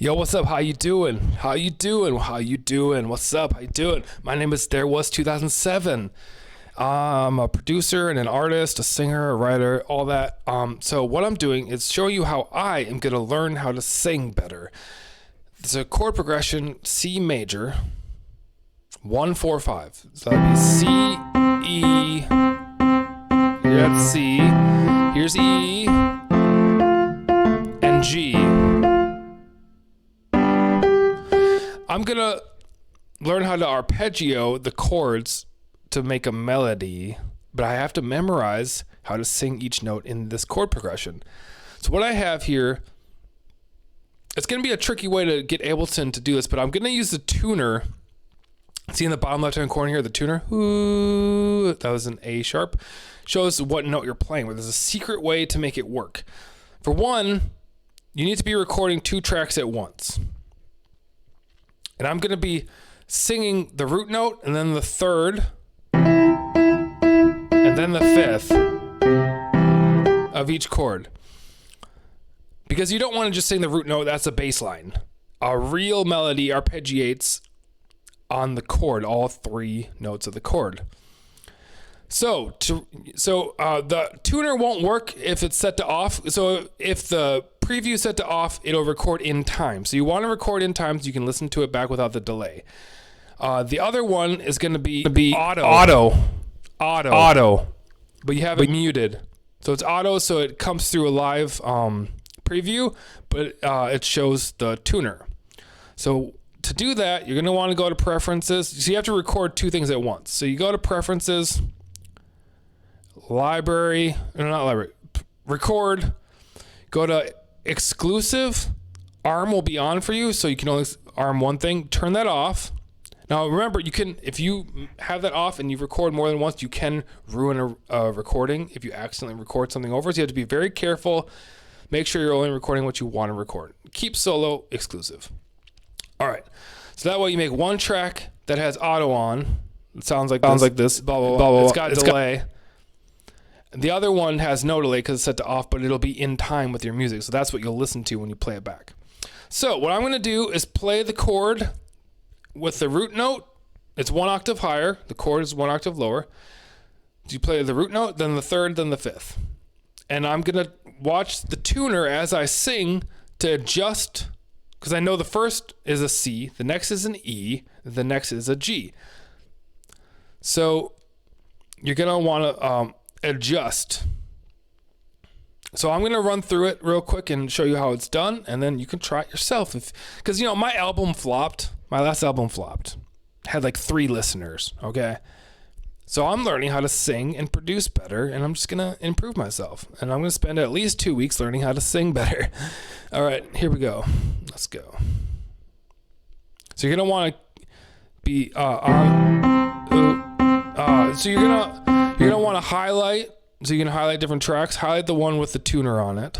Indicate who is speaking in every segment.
Speaker 1: Yo, what's up? How you doing? How you doing? How you doing? What's up? How you doing? My name is There Was 2007. I'm a producer and an artist, a singer, a writer, all that. So what I'm doing is showing you how I am going to learn how to sing better. It's a chord progression, C major, 1, 4, 5. So that'd be C, E, that's C, here's E, and G. I'm going to learn how to arpeggio the chords to make a melody, but I have to memorize how to sing each note in this chord progression. So what I have here, it's going to be a tricky way to get Ableton to do this, but I'm going to use the tuner. See in the bottom left-hand corner here, the tuner, ooh, that was an A sharp, shows what note you're playing with. There's a secret way to make it work. For one, you need to be recording 2 tracks at once. And I'm going to be singing the root note and then the third and then the fifth of each chord. Because you don't want to just sing the root note, that's a bass line. A real melody arpeggiates on the chord, all 3 notes of the chord. So the tuner won't work if it's set to off. So if the preview set to off, it'll record in time. So you want to record in time so you can listen to it back without the delay. The other one is going to be auto, but you have it muted. So it's auto, so it comes through a live preview, but it shows the tuner. So to do that, you're going to want to go to preferences. So you have to record 2 things at once. So you go to preferences, record, go to exclusive, arm will be on for you, so you can only arm one thing. Turn that off. Now remember, you can, if you have that off and you record more than once, you can ruin a recording if you accidentally record something over. So you have to be very careful. Make sure you're only recording what you want to record. Keep solo exclusive. All right. So that way you make one track that has auto on. It sounds like this. Blah, blah, blah. It's got delay. The other one has no delay because it's set to off, but it'll be in time with your music. So that's what you'll listen to when you play it back. So what I'm going to do is play the chord with the root note. It's 1 octave higher. The chord is 1 octave lower. You play the root note, then the third, then the fifth. And I'm going to watch the tuner as I sing to adjust, because I know the first is a C, the next is an E, the next is a G. So you're going to want to adjust. So I'm going to run through it real quick and show you how it's done, and then you can try it yourself. Because, my album flopped. My last album flopped. Had like 3 listeners, okay? So I'm learning how to sing and produce better, and I'm just going to improve myself. And I'm going to spend at least 2 weeks learning how to sing better. All right, here we go. Let's go. So you're going to want to be so you're going to want to highlight. So you can highlight different tracks. Highlight the one with the tuner on it.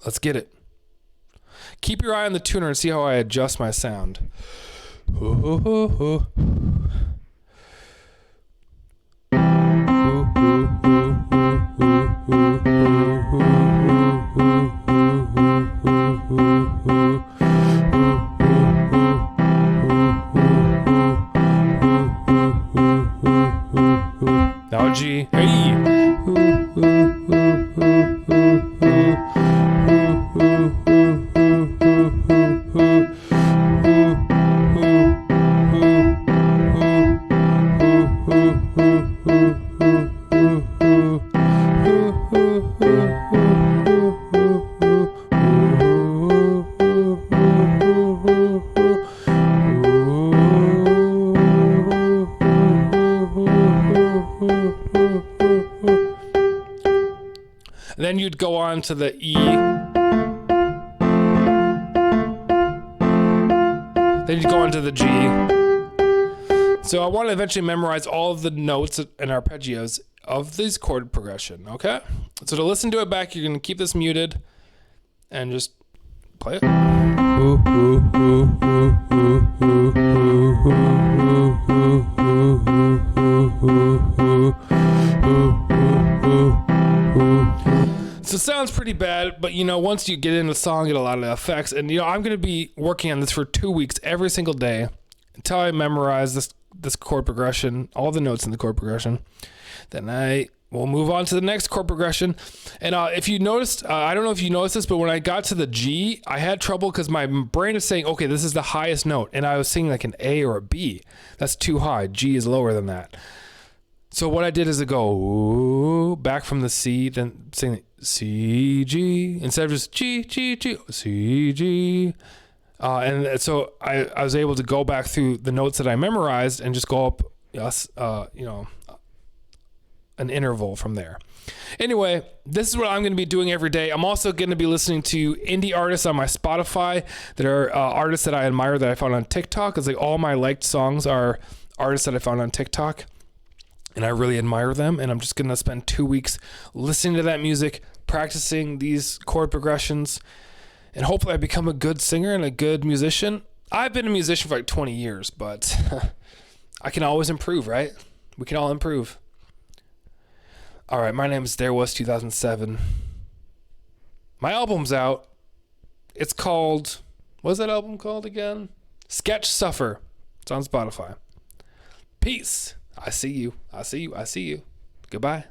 Speaker 1: Let's get it. Keep your eye on the tuner and see how I adjust my sound. Now G. Hey. Then you'd go on to the E. Then you'd go on to the G. So I want to eventually memorize all of the notes and arpeggios of this chord progression, okay? So to listen to it back, you're going to keep this muted and just play it. So it sounds pretty bad, but once you get into the song, get a lot of the effects. And I'm going to be working on this for 2 weeks every single day until I memorize this chord progression, all the notes in the chord progression. Then I will move on to the next chord progression. And if you noticed, I don't know if you noticed this, but when I got to the G, I had trouble because my brain is saying, okay, this is the highest note. And I was singing like an A or a B. That's too high. G is lower than that. So what I did is I go ooh, back from the C, then sing C, G, instead of just G, G, G, C, G. And so I was able to go back through the notes that I memorized and just go up, an interval from there. Anyway, this is what I'm going to be doing every day. I'm also going to be listening to indie artists on my Spotify that are artists that I admire that I found on TikTok. It's like all my liked songs are artists that I found on TikTok. And I really admire them, and I'm just going to spend 2 weeks listening to that music, practicing these chord progressions, and hopefully I become a good singer and a good musician. I've been a musician for like 20 years, but I can always improve, right? We can all improve. All right, my name is There Was 2007. My album's out. It's called, what's that album called again? Sketch Suffer. It's on Spotify. Peace. I see you. I see you. I see you. Goodbye.